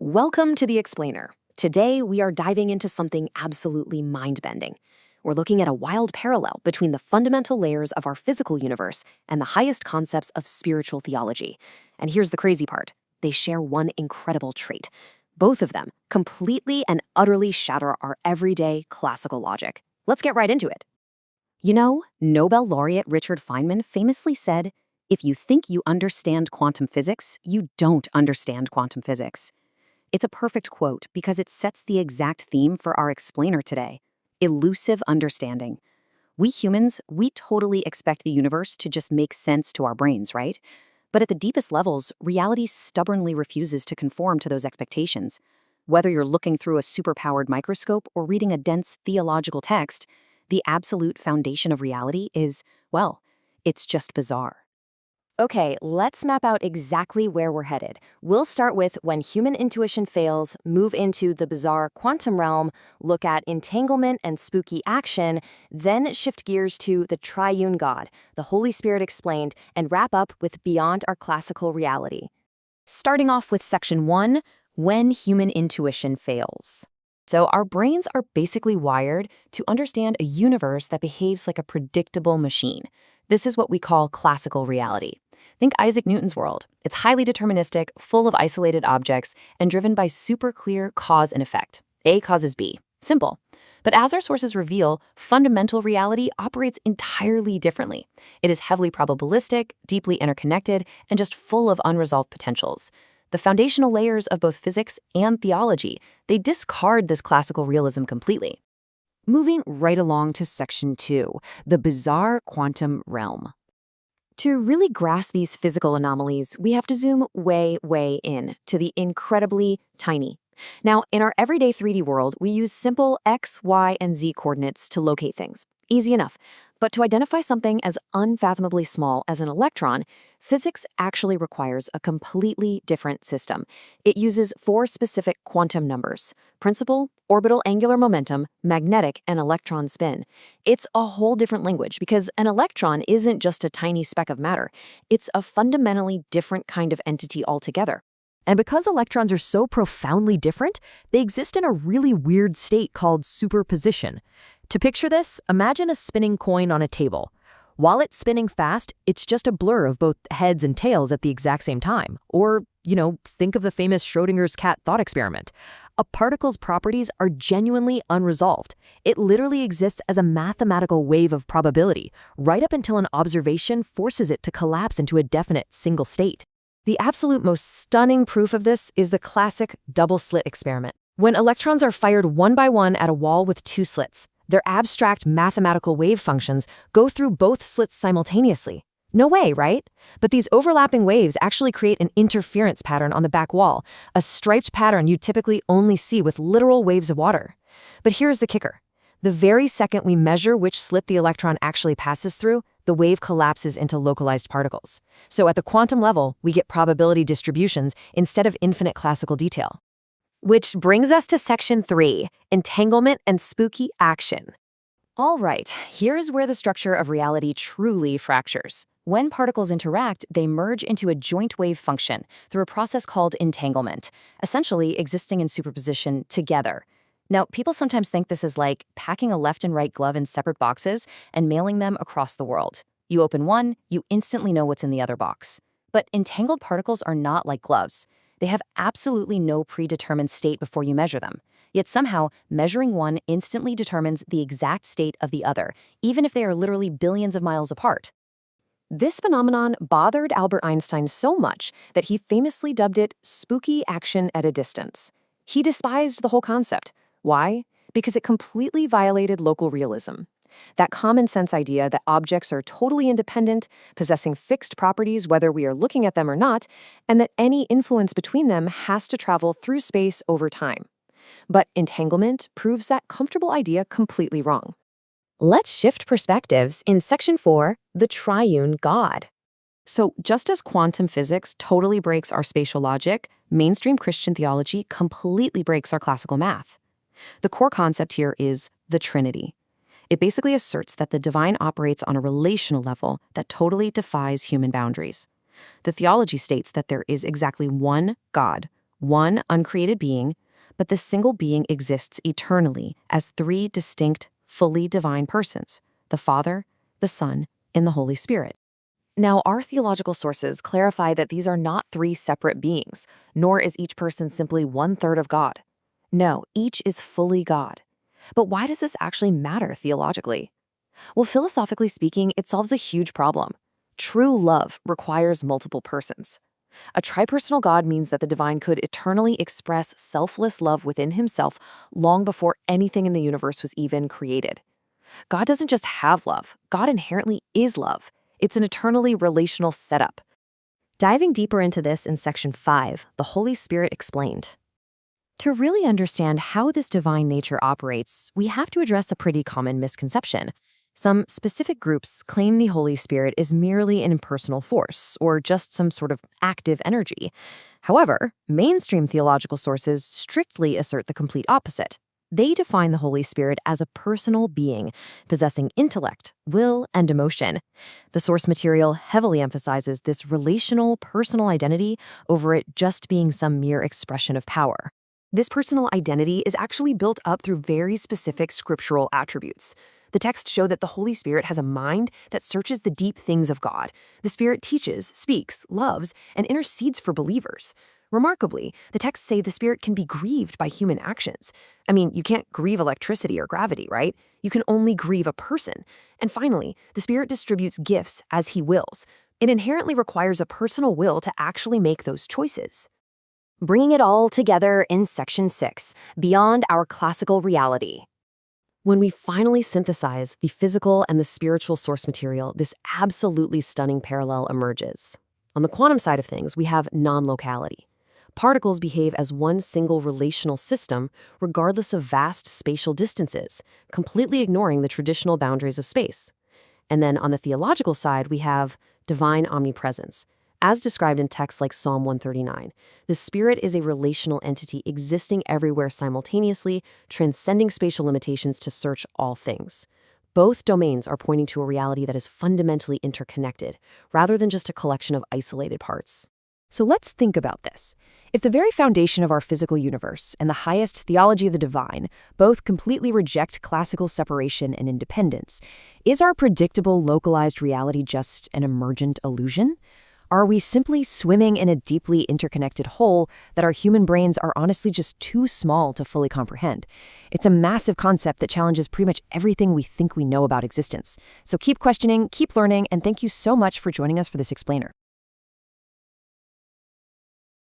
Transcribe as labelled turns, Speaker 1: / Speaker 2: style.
Speaker 1: Welcome to The Explainer. Today, we are diving into something absolutely mind-bending. We're looking at a wild parallel between the fundamental layers of our physical universe and the highest concepts of spiritual theology. And here's the crazy part. They share one incredible trait. Both of them completely and utterly shatter our everyday classical logic. Let's get right into it. You know, Nobel laureate Richard Feynman famously said, "If you think you understand quantum physics, you don't understand quantum physics." It's a perfect quote because it sets the exact theme for our explainer today: elusive understanding. We humans, we totally expect the universe to just make sense to our brains, right? But at the deepest levels, reality stubbornly refuses to conform to those expectations. Whether you're looking through a superpowered microscope or reading a dense theological text, the absolute foundation of reality is, well, it's just bizarre. Okay, let's map out exactly where we're headed. We'll start with when human intuition fails, move into the bizarre quantum realm, look at entanglement and spooky action, then shift gears to the triune God, the Holy Spirit explained, and wrap up with beyond our classical reality. Starting off with section 1, when human intuition fails. So our brains are basically wired to understand a universe that behaves like a predictable machine. This is what we call classical reality. Think Isaac Newton's world. It's highly deterministic, full of isolated objects, and driven by super clear cause and effect. A causes B. Simple. But as our sources reveal, fundamental reality operates entirely differently. It is heavily probabilistic, deeply interconnected, and just full of unresolved potentials. The foundational layers of both physics and theology, they discard this classical realism completely. Moving right along to section 2, the bizarre quantum realm. To really grasp these physical anomalies, we have to zoom way in to the incredibly tiny. Now, in our everyday 3D world, we use simple X, Y, and Z coordinates to locate things. Easy enough. But to identify something as unfathomably small as an electron, physics actually requires a completely different system. It uses 4 specific quantum numbers: principal, orbital angular momentum, magnetic, and electron spin. It's a whole different language because an electron isn't just a tiny speck of matter. It's a fundamentally different kind of entity altogether. And because electrons are so profoundly different, they exist in a really weird state called superposition. To picture this, imagine a spinning coin on a table. While it's spinning fast, it's just a blur of both heads and tails at the exact same time. Or, think of the famous Schrödinger's cat thought experiment. A particle's properties are genuinely unresolved. It literally exists as a mathematical wave of probability, right up until an observation forces it to collapse into a definite single state. The absolute most stunning proof of this is the classic double-slit experiment. When electrons are fired one by one at a wall with 2 slits, their abstract mathematical wave functions go through both slits simultaneously. No way, right? But these overlapping waves actually create an interference pattern on the back wall, a striped pattern you typically only see with literal waves of water. But here's the kicker. The very second we measure which slit the electron actually passes through, the wave collapses into localized particles. So at the quantum level, we get probability distributions instead of infinite classical detail. Which brings us to section 3, entanglement and spooky action. All right, here's where the structure of reality truly fractures. When particles interact, they merge into a joint wave function through a process called entanglement, essentially existing in superposition together. Now, people sometimes think this is like packing a left and right glove in separate boxes and mailing them across the world. You open one, you instantly know what's in the other box. But entangled particles are not like gloves. They have absolutely no predetermined state before you measure them. Yet somehow, measuring one instantly determines the exact state of the other, even if they are literally billions of miles apart. This phenomenon bothered Albert Einstein so much that he famously dubbed it spooky action at a distance. He despised the whole concept. Why? Because it completely violated local realism. That common sense idea that objects are totally independent, possessing fixed properties whether we are looking at them or not, and that any influence between them has to travel through space over time. But entanglement proves that comfortable idea completely wrong. Let's shift perspectives in section 4, the triune God. So just as quantum physics totally breaks our spatial logic, mainstream Christian theology completely breaks our classical math. The core concept here is the Trinity. It basically asserts that the divine operates on a relational level that totally defies human boundaries. The theology states that there is exactly one God, one uncreated being, but this single being exists eternally as three distinct, fully divine persons: the Father, the Son, and the Holy Spirit. Now, our theological sources clarify that these are not three separate beings, nor is each person simply 1/3 of God. No, each is fully God. But why does this actually matter theologically? Well, philosophically speaking, it solves a huge problem. True love requires multiple persons. A tripersonal God means that the divine could eternally express selfless love within himself long before anything in the universe was even created. God doesn't just have love, God inherently is love. It's an eternally relational setup. Diving deeper into this in Section 5, the Holy Spirit explained. To really understand how this divine nature operates, we have to address a pretty common misconception. Some specific groups claim the Holy Spirit is merely an impersonal force, or just some sort of active energy. However, mainstream theological sources strictly assert the complete opposite. They define the Holy Spirit as a personal being, possessing intellect, will, and emotion. The source material heavily emphasizes this relational, personal identity over it just being some mere expression of power. This personal identity is actually built up through very specific scriptural attributes. The texts show that the Holy Spirit has a mind that searches the deep things of God. The Spirit teaches, speaks, loves, and intercedes for believers. Remarkably, the texts say the Spirit can be grieved by human actions. I mean, you can't grieve electricity or gravity, right? You can only grieve a person. And finally, the Spirit distributes gifts as he wills. It inherently requires a personal will to actually make those choices. Bringing it all together in Section 6, beyond our classical reality. When we finally synthesize the physical and the spiritual source material, this absolutely stunning parallel emerges. On the quantum side of things, we have non-locality. Particles behave as one single relational system regardless of vast spatial distances, completely ignoring the traditional boundaries of space. And then on the theological side, we have divine omnipresence. As described in texts like Psalm 139, the Spirit is a relational entity existing everywhere simultaneously, transcending spatial limitations to search all things. Both domains are pointing to a reality that is fundamentally interconnected, rather than just a collection of isolated parts. So let's think about this. If the very foundation of our physical universe and the highest theology of the divine both completely reject classical separation and independence, is our predictable, localized reality just an emergent illusion? Are we simply swimming in a deeply interconnected whole that our human brains are honestly just too small to fully comprehend? It's a massive concept that challenges pretty much everything we think we know about existence. So keep questioning, keep learning, and thank you so much for joining us for this explainer.